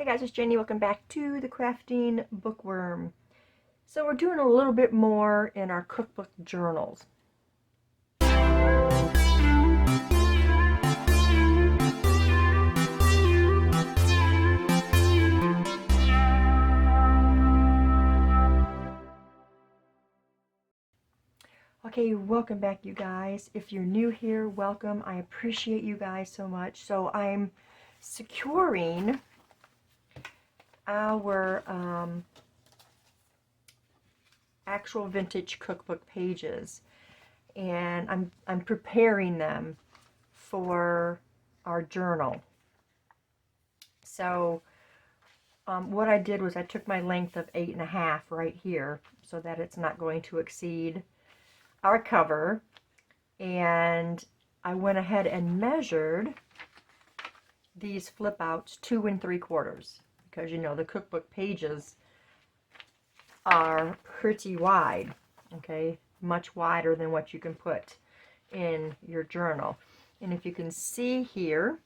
Hey guys, it's Jenny. Welcome back to the Crafting Bookworm. So we're doing a little bit more in our cookbook journals. Okay, welcome back you guys. If you're new here, welcome. I appreciate you guys so much. So I'm securing our actual vintage cookbook pages, and I'm preparing them for our journal. So what I did was I took my length of 8.5 right here so that it's not going to exceed our cover, and I went ahead and measured these flip outs 2 3/4 because you know the cookbook pages are pretty wide, okay, much wider than what you can put in your journal. And if you can see here,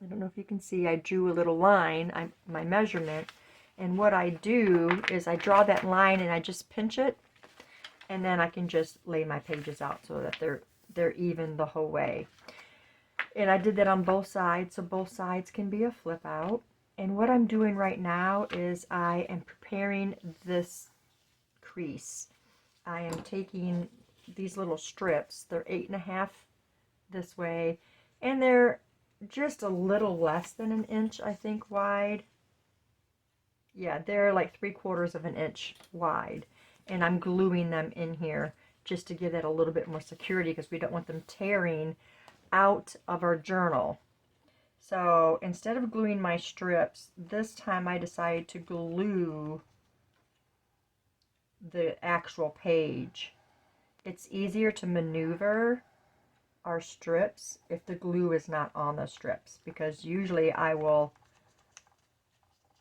I don't know if you can see, I drew a little line, my measurement, and what I do is I draw that line and I just pinch it, and then I can just lay my pages out so that they're even the whole way. And I did that on both sides, so both sides can be a flip out. And what I'm doing right now is I am preparing this crease. I am taking these little strips, they're 8.5 this way, and they're just a little less than an inch, I think, wide. Yeah, they're like 3/4 of an inch wide. And I'm gluing them in here just to give it a little bit more security because we don't want them tearing out of our journal. So instead of gluing my strips, this time I decided to glue the actual page. It's easier to maneuver our strips if the glue is not on the strips, because usually I will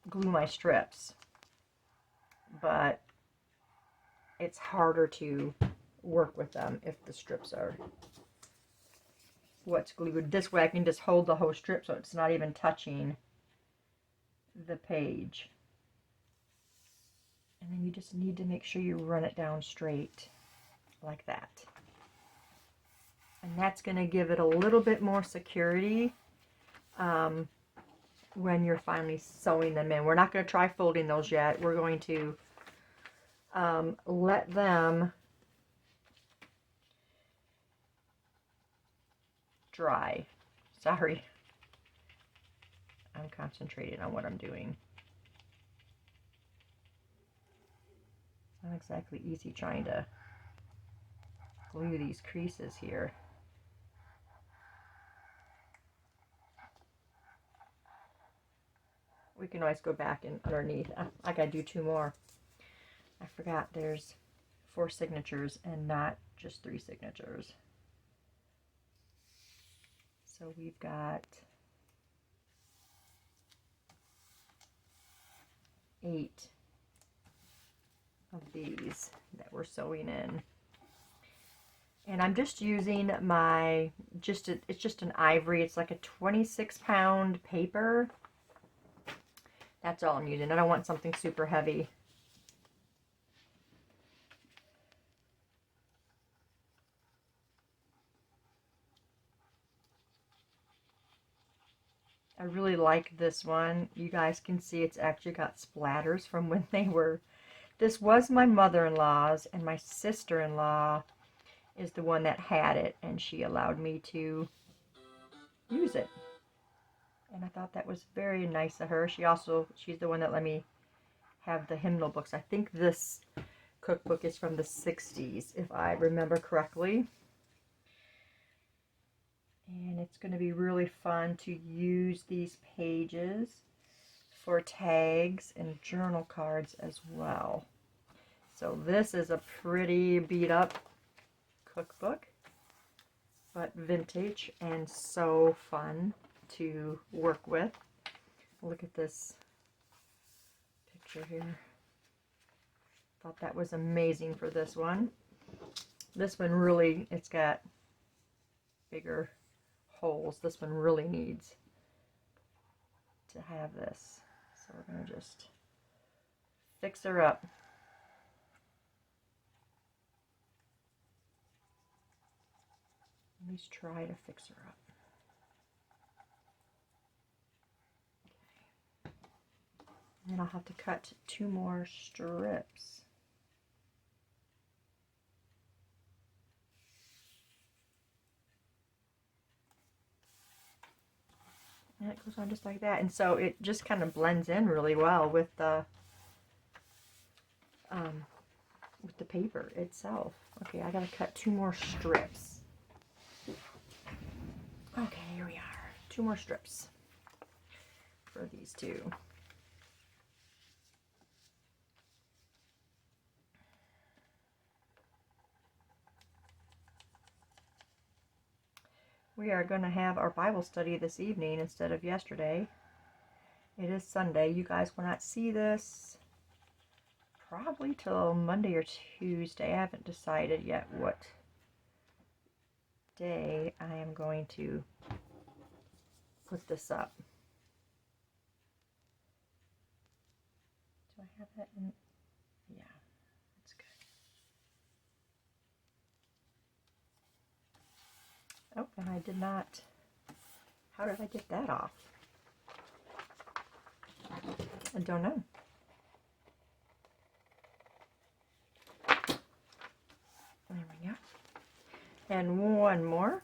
glue my strips, but it's harder to work with them if the strips are what's glued. This way I can just hold the whole strip so it's not even touching the page. And then you just need to make sure you run it down straight like that. And that's going to give it a little bit more security when you're finally sewing them in. We're not going to try folding those yet. We're going to let them dry. Sorry. I'm concentrating on what I'm doing. It's not exactly easy trying to glue these creases here. We can always go back and underneath. I gotta do 2 more. I forgot there's 4 signatures and not just 3 signatures. So we've got 8 of these that we're sewing in. And I'm just using my, it's just an ivory. It's like a 26-pound paper. That's all I'm using. I don't want something super heavy. I really like this one. You guys can see it's actually got splatters from when they were, this was my mother-in-law's, and my sister-in-law is the one that had it, and she allowed me to use it. And I thought that was very nice of her. She's the one that let me have the hymnal books. I think this cookbook is from the 60s, if I remember correctly. And it's going to be really fun to use these pages for tags and journal cards as well. So this is a pretty beat up cookbook, but vintage and so fun to work with. Look at this picture here. Thought that was amazing for this one. This one really, it's got bigger holes. This one really needs to have this. So we're going to just fix her up. At least try to fix her up. Okay. And then I'll have to cut 2 more strips. And it goes on just like that. And so it just kind of blends in really well with the paper itself. Okay, I gotta cut 2 more strips. Okay, here we are. 2 more strips for these 2. We are going to have our Bible study this evening instead of yesterday. It is Sunday. You guys will not see this probably till Monday or Tuesday. I haven't decided yet what day I am going to put this up. Do I have that in? Yeah, that's good. Oh, and I did not. How did I get that off? I don't know. There we go. And 1 more.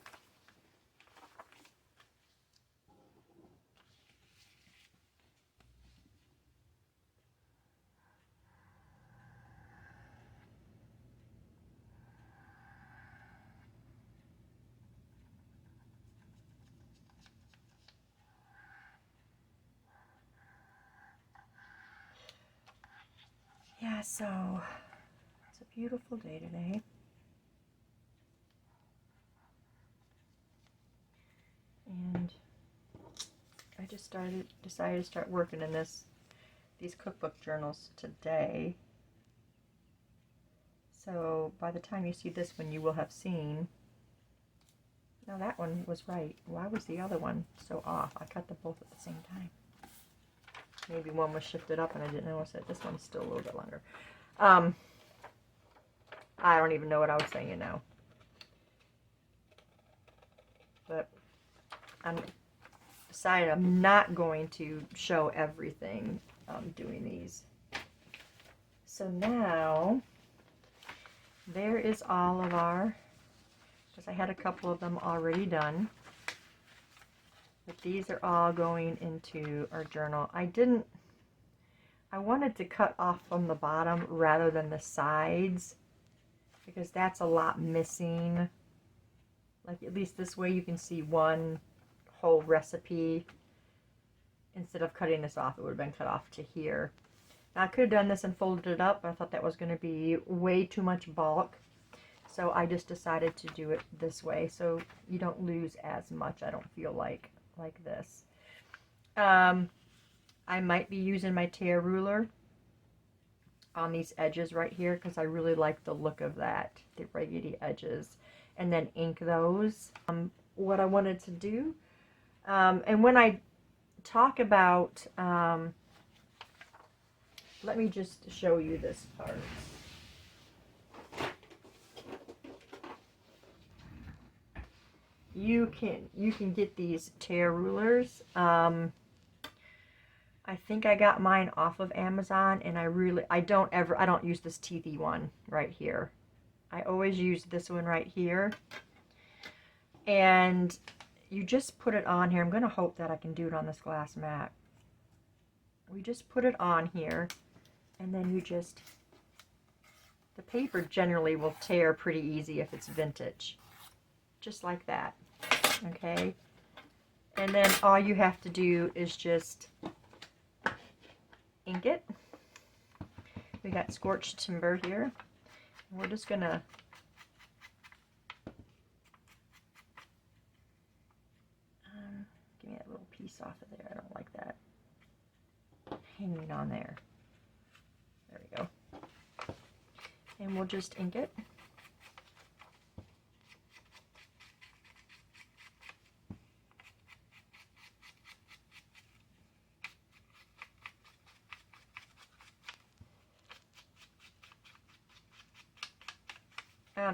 Yeah, so it's a beautiful day today. And I just decided to start working in these cookbook journals today. So by the time you see this one, you will have seen. Now that one was right. Why was the other one so off? I cut them both at the same time. Maybe one was shifted up and I didn't notice it. This one's still a little bit longer. I don't even know what I was saying now. But I'm decided I'm not going to show everything doing these. So now there is all of our, because I had a couple of them already done. But these are all going into our journal. I wanted to cut off from the bottom rather than the sides because that's a lot missing. Like at least this way you can see one whole recipe. Instead of cutting this off, it would have been cut off to here. Now I could have done this and folded it up, but I thought that was going to be way too much bulk. So I just decided to do it this way so you don't lose as much, I don't feel like this. I might be using my tear ruler on these edges right here because I really like the look of that, the raggedy edges, and then ink those. What I wanted to do, and when I talk about, let me just show you this part. You can get these tear rulers. I think I got mine off of Amazon, and I don't use this teethy one right here. I always use this one right here. And you just put it on here. I'm going to hope that I can do it on this glass mat. We just put it on here, and then the paper generally will tear pretty easy if it's vintage. Just like that. Okay? And then all you have to do is just ink it. We got scorched timber here. We're just gonna give me that little piece off of there. I don't like that hanging on there. There we go. And we'll just ink it.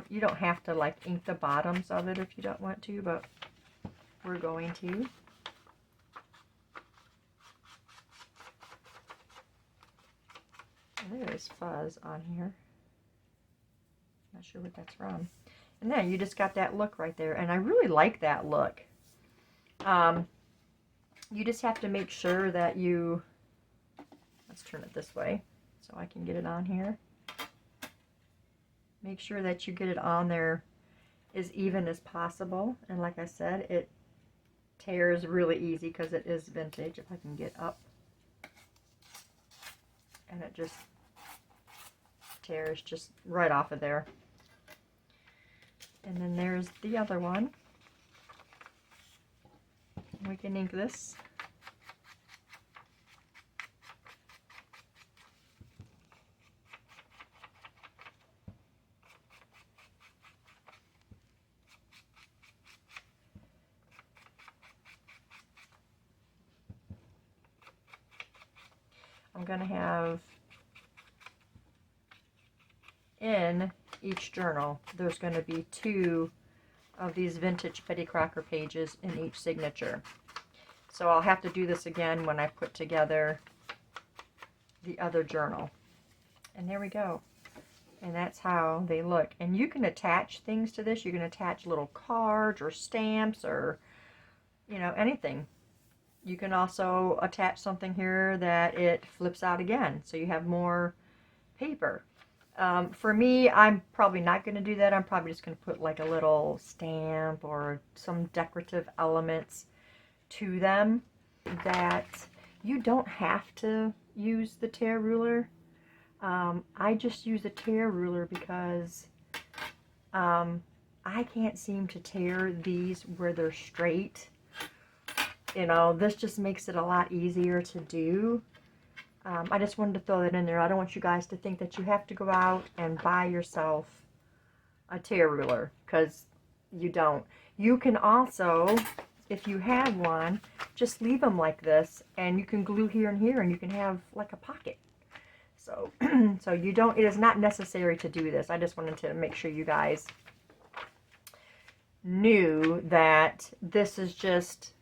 You don't have to like ink the bottoms of it if you don't want to, but we're going to. There is fuzz on here. Not sure what that's from. And then you just got that look right there, and I really like that look. You just have to make sure that you, let's turn it this way so I can get it on here. Make sure that you get it on there as even as possible. And like I said, it tears really easy because it is vintage. If I can get up. And it just tears just right off of there. And then there's the other one. We can ink this. I'm going to have in each journal, there's going to be 2 of these vintage Betty Crocker pages in each signature. So I'll have to do this again when I put together the other journal. And there we go. And that's how they look. And you can attach things to this. You can attach little cards or stamps or, you know, anything. You can also attach something here that it flips out again, so you have more paper. For me, I'm probably not going to do that. I'm probably just going to put like a little stamp or some decorative elements to them. That you don't have to use the tear ruler. I just use a tear ruler because I can't seem to tear these where they're straight. You know, this just makes it a lot easier to do. I just wanted to throw that in there. I don't want you guys to think that you have to go out and buy yourself a tear ruler, because you don't. You can also, if you have one, just leave them like this, and you can glue here and here, and you can have like a pocket. So, so you don't, it is not necessary to do this. I just wanted to make sure you guys knew that this is just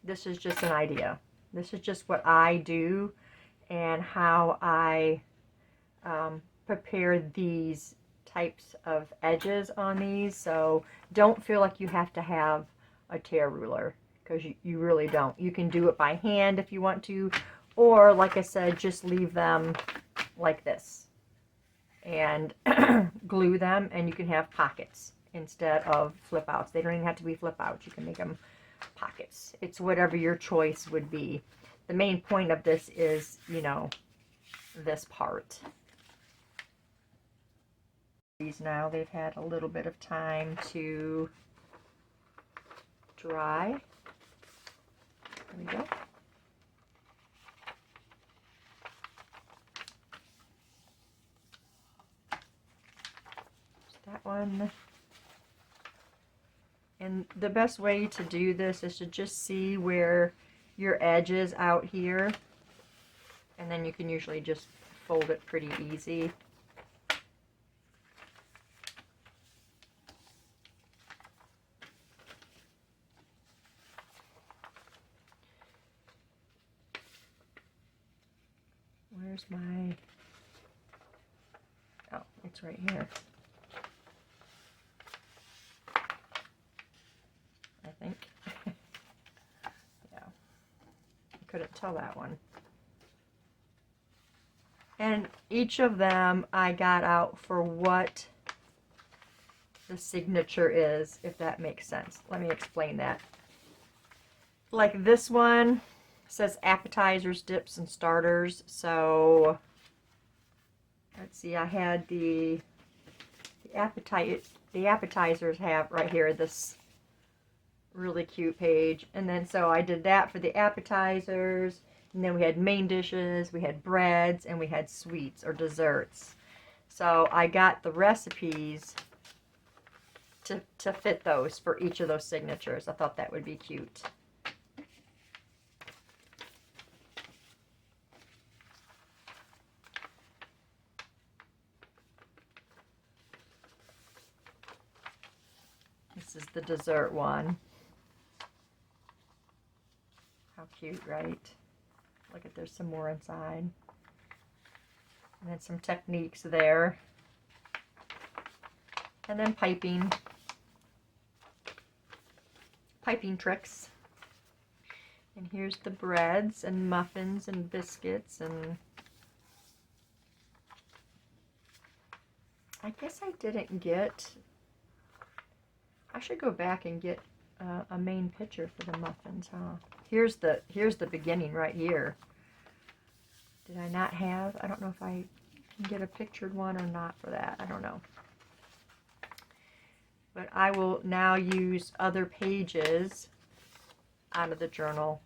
an idea. This is just what I do and how I prepare these types of edges on these. So don't feel like you have to have a tear ruler, because you really don't. You can do it by hand if you want to, or like I said, just leave them like this and glue them, and you can have pockets instead of flip outs. They don't even have to be flip outs. You can make them pockets. It's whatever your choice would be. The main point of this is, you know, this part. These now, they've had a little bit of time to dry. There we go. That one. And the best way to do this is to just see where your edge is out here, and then you can usually just fold it pretty easy. Where's my, oh, it's right here. I think. Yeah. I couldn't tell that one. And each of them I got out for what the signature is, if that makes sense. Let me explain that. Like this one says appetizers, dips, and starters. So let's see, I had the appetizers have right here this really cute page, and then so I did that for the appetizers, and then we had main dishes, we had breads, and we had sweets or desserts. So I got the recipes to fit those for each of those signatures. I thought that would be cute. This is the dessert one. How cute, right? Look at, there's some more inside. And then some techniques there. And then piping tricks. And here's the breads and muffins and biscuits, and I guess I didn't get, I should go back and get a main picture for the muffins, huh? Here's the beginning right here. Did I not have? I don't know if I can get a pictured one or not for that. I don't know. But I will now use other pages out of the journal.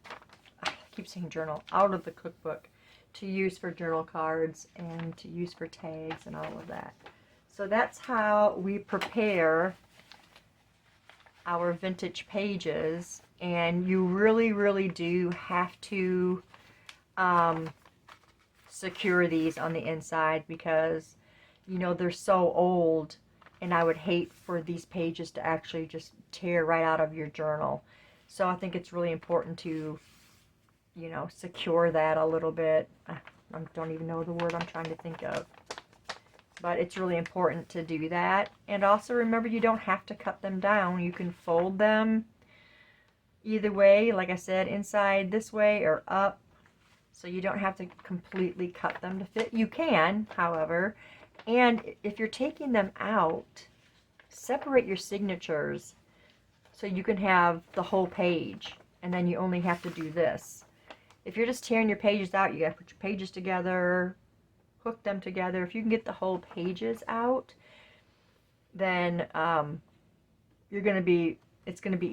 I keep saying journal. Out of the cookbook to use for journal cards and to use for tags and all of that. So that's how we prepare our vintage pages. And you really, really do have to secure these on the inside because, you know, they're so old, and I would hate for these pages to actually just tear right out of your journal. So I think it's really important to, you know, secure that a little bit. I don't even know the word I'm trying to think of. But it's really important to do that. And also remember, you don't have to cut them down. You can fold them either way, like I said, inside this way or up. So you don't have to completely cut them to fit. You can, however. And if you're taking them out, separate your signatures so you can have the whole page, and then you only have to do this. If you're just tearing your pages out, you gotta put your pages together, hook them together. If you can get the whole pages out, then it's gonna be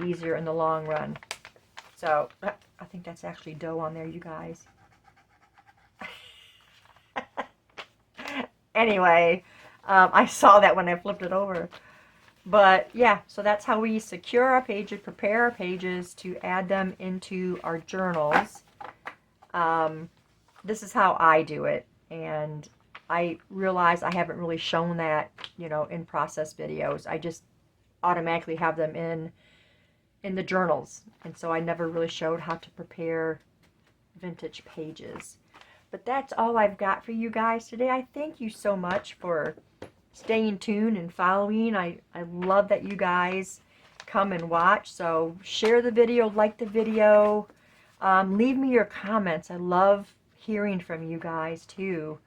easier in the long run. So I think that's actually dough on there, you guys. Anyway, I saw that when I flipped it over. But yeah, so that's how we secure our pages, prepare our pages to add them into our journals. This is how I do it. And I realize I haven't really shown that, you know, in process videos. I just automatically have them in the journals. And so I never really showed how to prepare vintage pages. But that's all I've got for you guys today. I thank you so much for staying tuned and following. I love that you guys come and watch. So share the video, like the video. Leave me your comments. I love hearing from you guys too.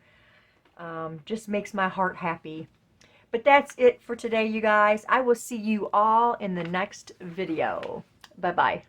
Just makes my heart happy. But that's it for today, you guys. I will see you all in the next video. Bye-bye.